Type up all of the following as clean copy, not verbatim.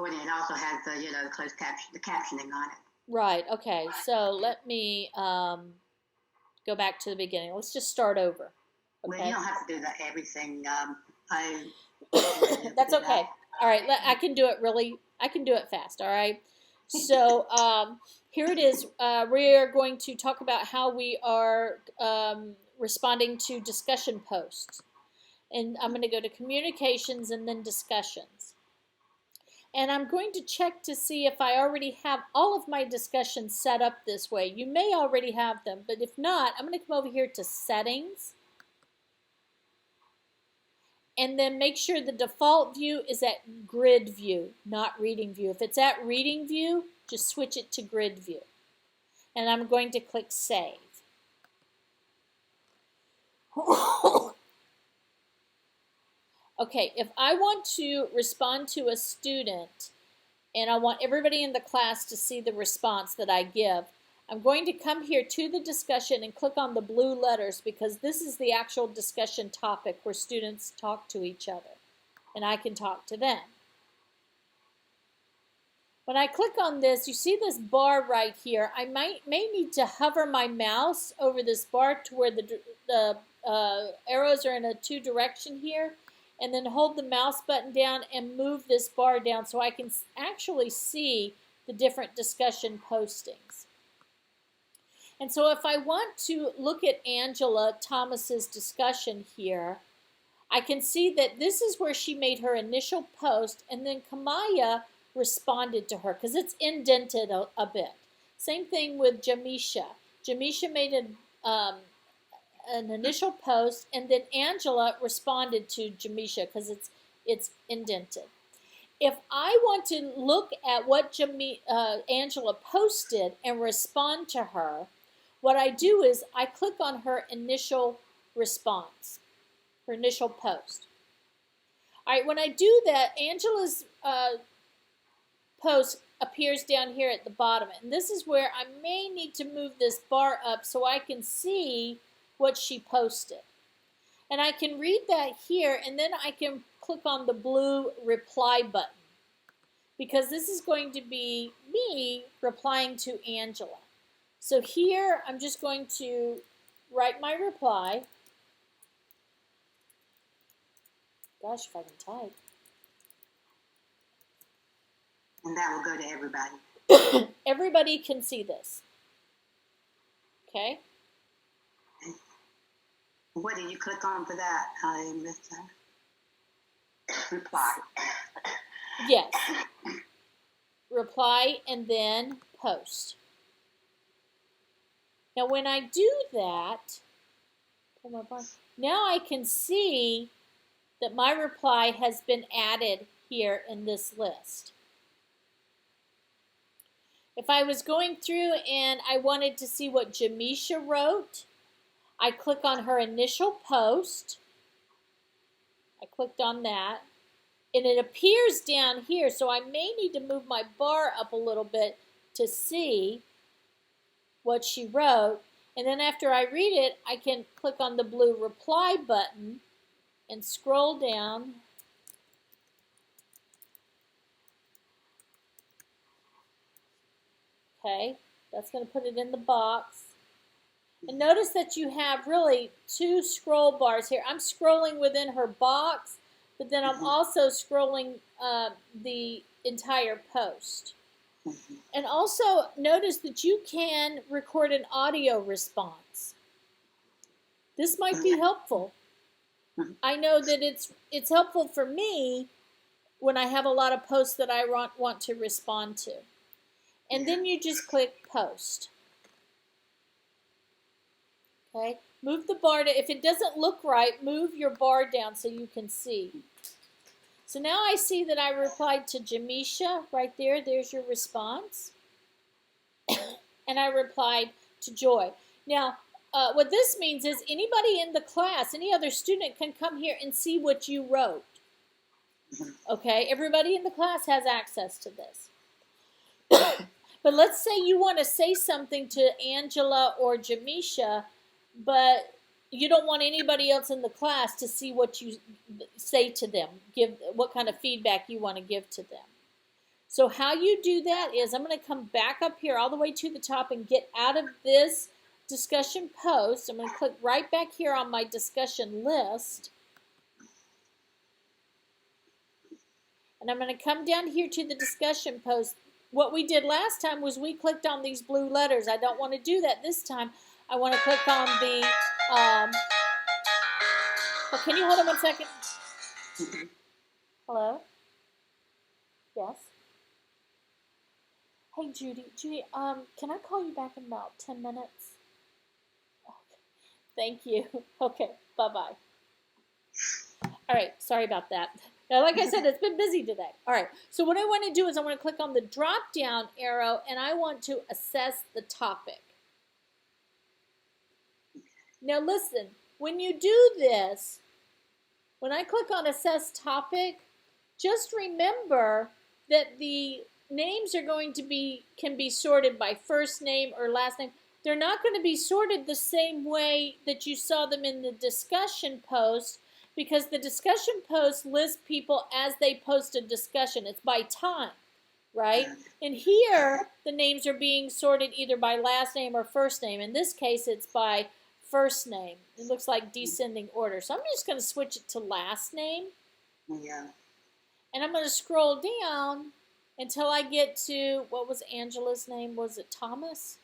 recording. It also has the, the closed caption, the captioning on it. Right, okay. So let me go back to the beginning. Let's just start over. Okay? Well, you don't have to do that everything. That's okay. All right, I can do it fast, all right? So here it is. We are going to talk about how we are responding to discussion posts. And I'm going to go to communications and then discussions. And I'm going to check to see if I already have all of my discussions set up this way. You may already have them, but if not, I'm going to come over here to settings. And then make sure the default view is at grid view, not reading view. If it's at reading view, just switch it to grid view. And I'm going to click save. Okay, if I want to respond to a student and I want everybody in the class to see the response that I give, I'm going to come here to the discussion and click on the blue letters because this is the actual discussion topic where students talk to each other and I can talk to them. When I click on this, you see this bar right here. I may need to hover my mouse over this bar to where the arrows are in a two direction here, and then hold the mouse button down and move this bar down so I can actually see the different discussion postings. And so if I want to look at Angela Thomas's discussion here, I can see that this is where she made her initial post, and then Kamaya responded to her because it's indented a bit. Same thing with Jamisha. Jamisha made an initial post, and then Angela responded to Jamisha because it's indented. If I want to look at what Angela posted and respond to her, what I do is I click on her initial response, her initial post. All right, when I do that, Angela's post appears down here at the bottom, and this is where I may need to move this bar up so I can see what she posted. And I can read that here, and then I can click on the blue reply button because this is going to be me replying to Angela. So here I'm just going to write my reply. Gosh, if I can type. And that will go to everybody. Everybody can see this. Okay? What did you click on for that? I missed that. Reply. Yes. Reply and then post. Now when I do that, now I can see that my reply has been added here in this list. If I was going through and I wanted to see what Jamisha wrote, I click on her initial post. I clicked on that. And it appears down here, so I may need to move my bar up a little bit to see what she wrote. And then after I read it, I can click on the blue reply button and scroll down. Okay, that's going to put it in the box. And notice that you have really two scroll bars here. I'm scrolling within her box, but then I'm also scrolling the entire post. And also notice that you can record an audio response. This might be helpful. I know that it's helpful for me when I have a lot of posts that I want to respond to. And then you just click post. Okay, move the bar to, if it doesn't look right, move your bar down so you can see. So now I see that I replied to Jamisha right there. There's your response. And I replied to Joy. Now, what this means is anybody in the class, any other student can come here and see what you wrote. Okay, everybody in the class has access to this. But let's say you want to say something to Angela or Jamisha, but you don't want anybody else in the class to see what you say to them, give what kind of feedback you want to give to them. So how you do that is I'm going to come back up here all the way to the top and get out of this discussion post. I'm going to click right back here on my discussion list. And I'm going to come down here to the discussion post. What we did last time was we clicked on these blue letters. I don't want to do that this time. I want to click on the, well, can you hold on 1 second? Hello? Yes? Hey, Judy, can I call you back in about 10 minutes? Okay. Thank you. Okay, bye-bye. All right, sorry about that. Now, like I said, it's been busy today. All right, so what I want to do is I want to click on the drop-down arrow, and I want to assess the topic. Now, listen, when you do this, when I click on Assess Topic, just remember that the names are going to can be sorted by first name or last name. They're not going to be sorted the same way that you saw them in the discussion post, because the discussion post lists people as they post a discussion. It's by time, right? And here, the names are being sorted either by last name or first name. In this case, it's by first name. It looks like descending order. So I'm just going to switch it to last name. Yeah. And I'm going to scroll down until I get to, what was Angela's name? Was it Thomas?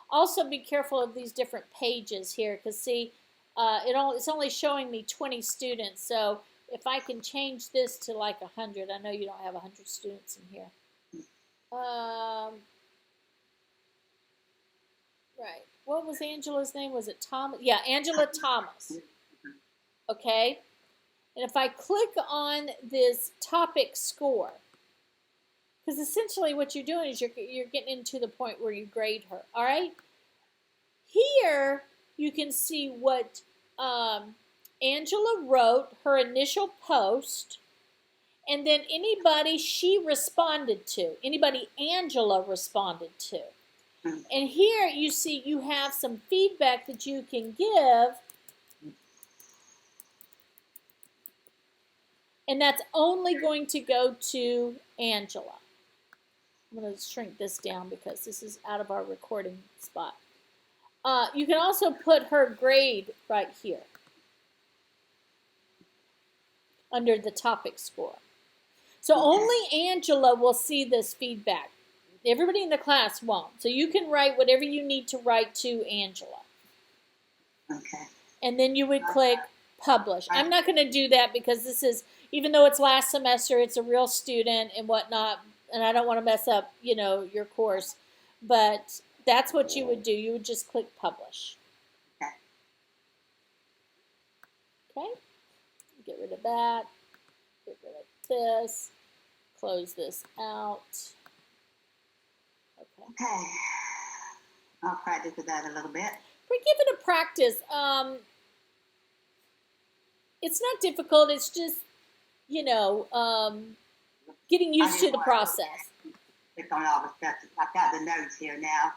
Also be careful of these different pages here, because see, it's only showing me 20 students. So if I can change this to like 100, I know you don't have 100 students in here. Right. What was Angela's name? Was it Thomas? Yeah, Angela Thomas. Okay. And if I click on this topic score, because essentially what you're doing is you're getting into the point where you grade her. All right. Here you can see what Angela wrote, her initial post, and then anybody she responded to, anybody Angela responded to. And here you see you have some feedback that you can give, and that's only going to go to Angela. I'm going to shrink this down because this is out of our recording spot. You can also put her grade right here under the topic score. So only Angela will see this feedback. Everybody in the class won't. So you can write whatever you need to write to Angela. Okay. And then you would click publish. I'm not going to do that because this is, even though it's last semester, it's a real student and whatnot, and I don't want to mess up, your course. But that's what you would do. You would just click publish. Okay. Get rid of that. Get rid of this. Close this out. Okay. I'll practice with that a little bit. Give it a practice. It's not difficult. It's just, getting used to the process. Click on all the stuff. I've got the notes here now.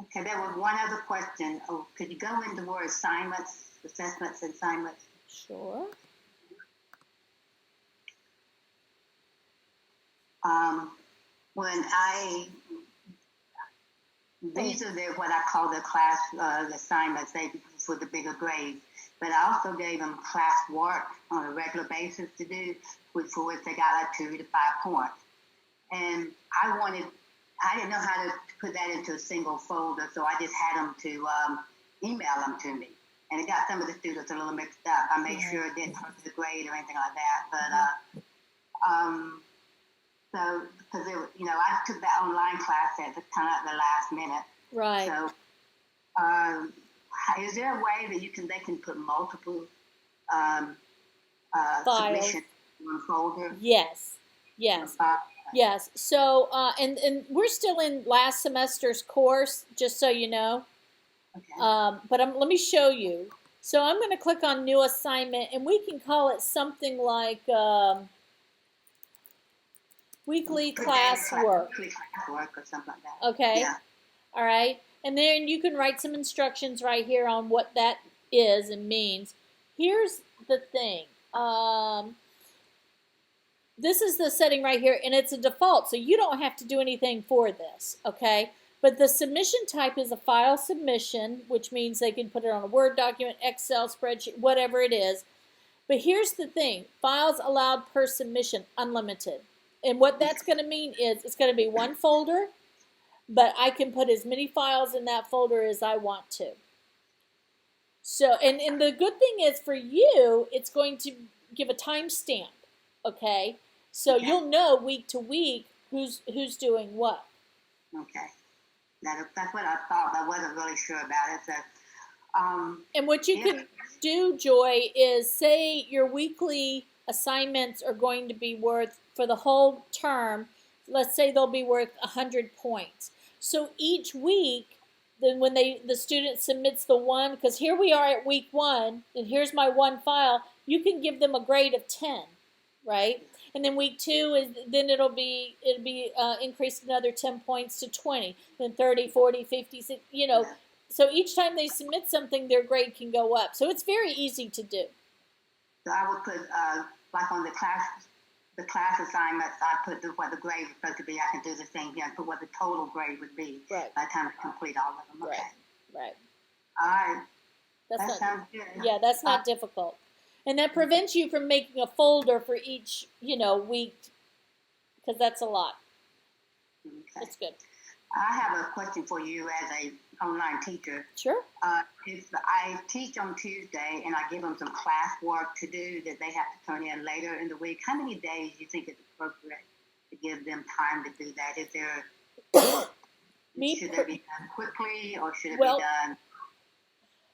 Okay, there was one other question. Oh, could you go into more assignments, assessments, and assignments? Sure. These are what I call the class assignments, for the bigger grades. But I also gave them class work on a regular basis to do, for which they got like 2 to 5 points. And I didn't know how to put that into a single folder, so I just had them to email them to me. And it got some of the students a little mixed up. I made sure it didn't hurt the grade or anything like that. But so because I took that online class at the kind of the last minute. Right. So, is there a way that they can put multiple submissions in one folder? Yes. Yes. So, and we're still in last semester's course, just so you know. Okay. But let me show you. So I'm going to click on New Assignment, and we can call it something like Weekly Class Work. Weekly Class Work or something like that. Okay. Yeah. All right. And then you can write some instructions right here on what that is and means. Here's the thing. this is the setting right here, and it's a default, so you don't have to do anything for this, okay? But the submission type is a file submission, which means they can put it on a Word document, Excel spreadsheet, whatever it is. But here's the thing, files allowed per submission, unlimited. And what that's going to mean is it's going to be one folder, but I can put as many files in that folder as I want to. So, and the good thing is for you, it's going to give a timestamp, okay? So Okay. you'll know week to week who's doing what. Okay. That's what I thought. I wasn't really sure about it. So, and what you could do, Joy, is say your weekly assignments are going to be worth, for the whole term, let's say they'll be worth 100 points. So each week, then when the student submits the one, because here we are at week 1, and here's my one file, you can give them a grade of 10, right? And then week 2 is then it'll be increased another 10 points to 20, then 30, 40, 50, you know. So each time they submit something, their grade can go up. So it's very easy to do. So I would put like on the class assignments, I put what the grade was supposed to be. I can do the same here and put what the total grade would be by the time I complete all of them. Okay. Right. All right. That sounds good. Yeah, that's not difficult. And that prevents you from making a folder for each, week, because that's a lot. Okay. That's good. I have a question for you as a online teacher. Sure. If I teach on Tuesday and I give them some class work to do that they have to turn in later in the week, how many days do you think it's appropriate to give them time to do that? Is there should it be done quickly or should it be done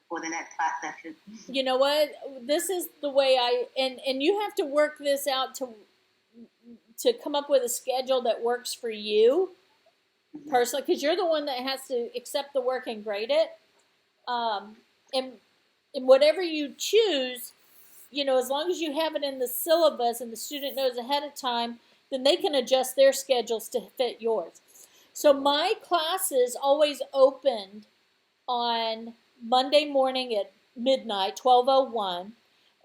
for the next class session? You know what? This is the way and you have to work this out to come up with a schedule that works for you personally, because you're the one that has to accept the work and grade it. And whatever you choose, as long as you have it in the syllabus and the student knows ahead of time, then they can adjust their schedules to fit yours. So my classes always opened on Monday morning at midnight, 12:01,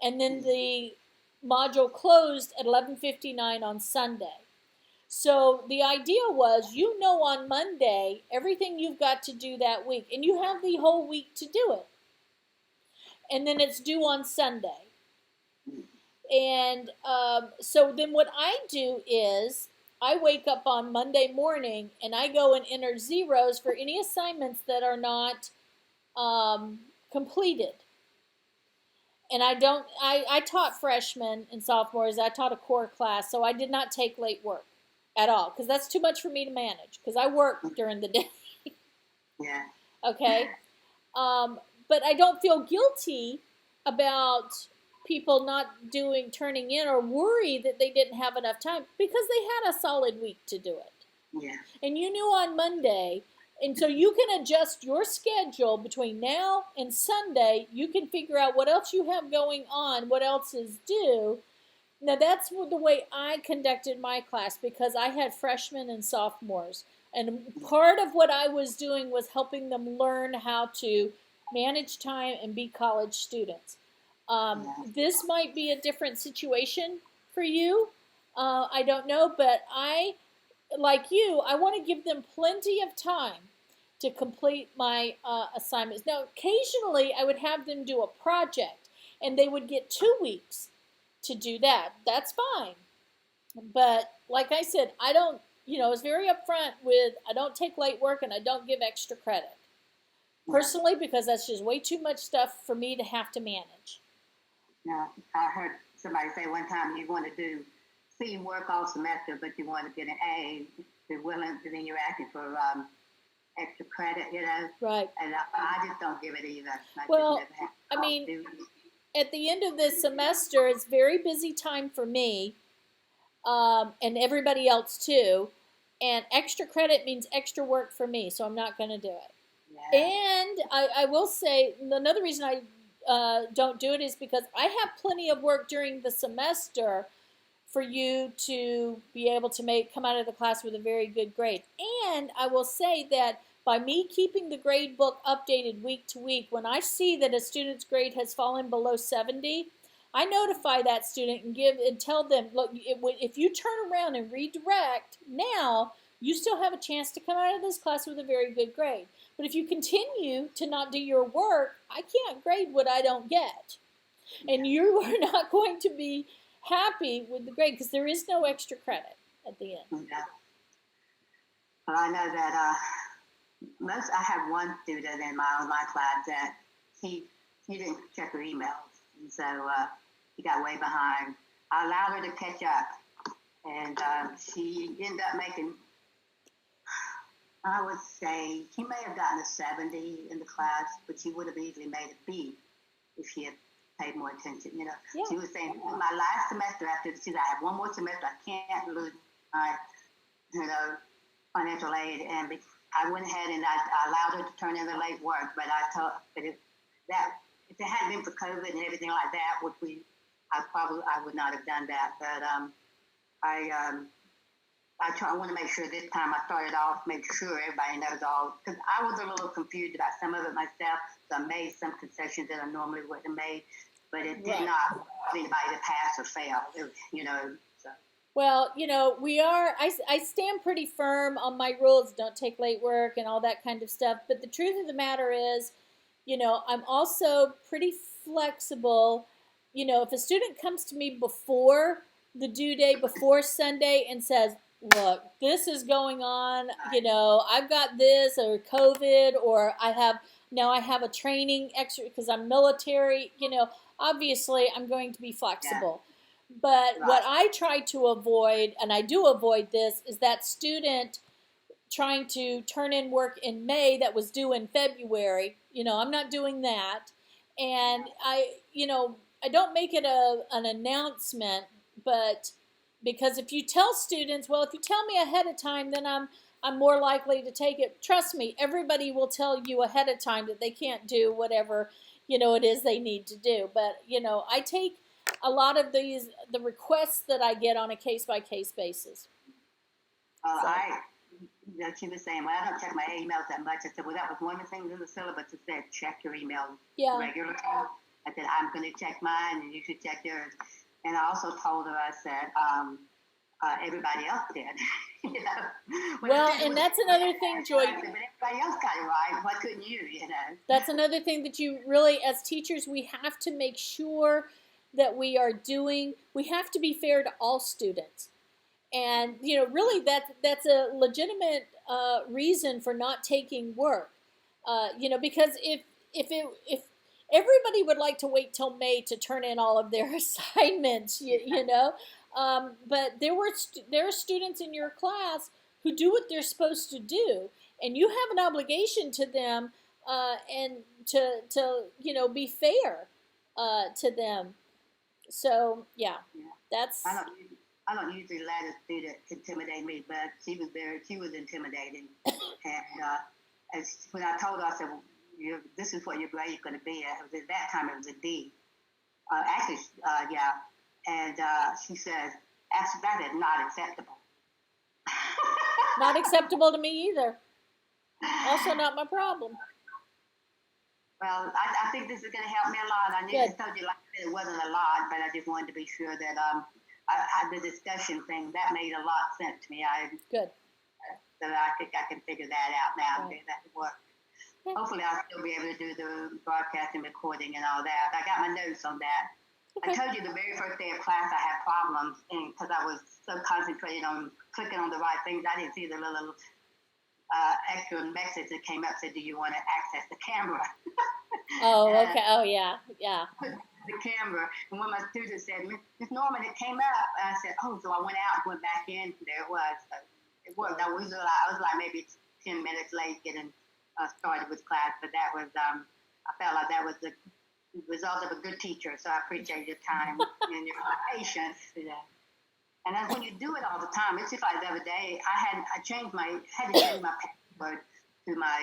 and then the module closed at 11:59 on Sunday. So the idea was, on Monday, everything you've got to do that week, and you have the whole week to do it. And then it's due on Sunday. And so then what I do is I wake up on Monday morning and I go and enter zeros for any assignments that are not completed. And I taught freshmen and sophomores. I taught a core class, so I did not take late work at all, because that's too much for me to manage, because I work during the day. Yeah. Okay? But I don't feel guilty about people not turning in or worry that they didn't have enough time, because they had a solid week to do it. Yeah. And you knew on Monday, and so you can adjust your schedule between now and Sunday. You can figure out what else you have going on, what else is due. Now, that's the way I conducted my class, because I had freshmen and sophomores. And part of what I was doing was helping them learn how to manage time and be college students. This might be a different situation for you. I don't know, but like you, I want to give them plenty of time to complete my assignments. Now, occasionally, I would have them do a project, and they would get 2 weeks to do that. That's fine. But like I said, I don't, it's very upfront with, I don't take late work and I don't give extra credit. Personally, because that's just way too much stuff for me to have to manage. Now, I heard somebody say one time you want to do C work all semester, but you want to get an A, you're willing, and then you're asking for extra credit, Right. And I just don't give it either. At the end of this semester, it's very busy time for me, and everybody else too. And extra credit means extra work for me, so I'm not going to do it. Yeah. And I will say, another reason I don't do it is because I have plenty of work during the semester for you to be able to come out of the class with a very good grade. And I will say that by me keeping the grade book updated week to week, when I see that a student's grade has fallen below 70, I notify that student and tell them, look, if you turn around and redirect now, you still have a chance to come out of this class with a very good grade. But if you continue to not do your work, I can't grade what I don't get. And you are not going to be happy with the grade because there is no extra credit at the end. Yeah. Well, I know that I have one student in my online class that he didn't check her emails, and so he got way behind. I allowed her to catch up, and she ended up making, I would say, she may have gotten a 70 in the class, but she would have easily made a B if she had paid more attention. You know, Yeah. She was saying, my last semester after she said, I have one more semester, I can't lose my, financial aid, and I went ahead and I allowed her to turn in the late work, but I told, but if it hadn't been for COVID and everything like that, I would not have done that. But I want to make sure this time I started off, make sure everybody knows all, because I was a little confused about some of it myself, so I made some concessions that I normally wouldn't have made, but it did not want anybody to pass or fail, so. Well, I stand pretty firm on my rules, don't take late work and all that kind of stuff. But the truth of the matter is, I'm also pretty flexible. If a student comes to me before the due date, before Sunday, and says, look, this is going on, I've got this, or COVID, or I have a training extra because I'm military, obviously I'm going to be flexible. Yeah. But what I try to avoid, and I do avoid this, is that student trying to turn in work in May that was due in February. I'm not doing that. And I don't make it an announcement, but because if you tell students, well, if you tell me ahead of time, then I'm more likely to take it. Trust me, everybody will tell you ahead of time that they can't do whatever, it is they need to do. But, I take a lot of the requests that I get on a case-by-case basis. She was saying, well, I don't check my emails that much. I said, well, that was one of the things in the syllabus that said, check your emails regularly. I said, I'm going to check mine, and you should check yours. And I also told her, I said, everybody else did. Well, and that's another thing, Joy. But everybody else got it right. Why couldn't you, That's another thing that you really, as teachers, we have to make sure that we have to be fair to all students. And, really that's a legitimate reason for not taking work. Because if everybody would like to wait till May to turn in all of their assignments, but there are students in your class who do what they're supposed to do, and you have an obligation to them, and to be fair to them. So that's. I don't usually let a student intimidate me, but she was intimidating, and when I told her, I said, well, this is what your grade is going to be at. At that time, it was a D. And she says, that is not acceptable. Not acceptable to me either. Also not my problem. Well, I think this is going to help me a lot. I told you, like I said, it wasn't a lot, but I just wanted to be sure that the discussion thing, that made a lot of sense to me. Good. So I can figure that out now and get that to work. Okay. Hopefully I'll still be able to do the broadcasting, recording, and all that. I got my notes on that. Okay. I told you the very first day of class I had problems because I was so concentrated on clicking on the right things. I didn't see the little extra message that came up, said, do you want to access the camera? Oh, okay. Oh, yeah. The camera. And when my student said, Miss Norman, it came up. And I said, oh, so I went out and went back in. There it was. So it worked. I was like maybe 10 minutes late getting started with class, but that was, I felt like that was the result of a good teacher. So I appreciate your time and your patience. And then when you do it all the time, it's just like the other day, I had to change my password to my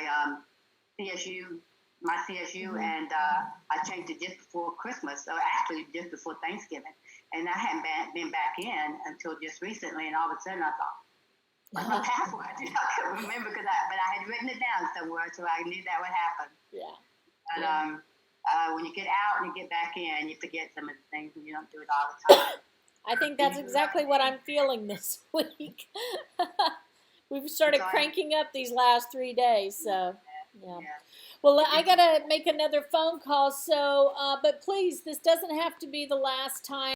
CSU, and I changed it just before Christmas, so actually just before Thanksgiving. And I hadn't been back in until just recently, and all of a sudden I thought, what's my password? I couldn't remember but I had written it down somewhere, so I knew that would happen. Yeah. But when you get out and you get back in, you forget some of the things and you don't do it all the time. I think that's exactly what I'm feeling this week. We've started cranking up these last 3 days, so yeah. Well, I gotta make another phone call. So, but please, this doesn't have to be the last time.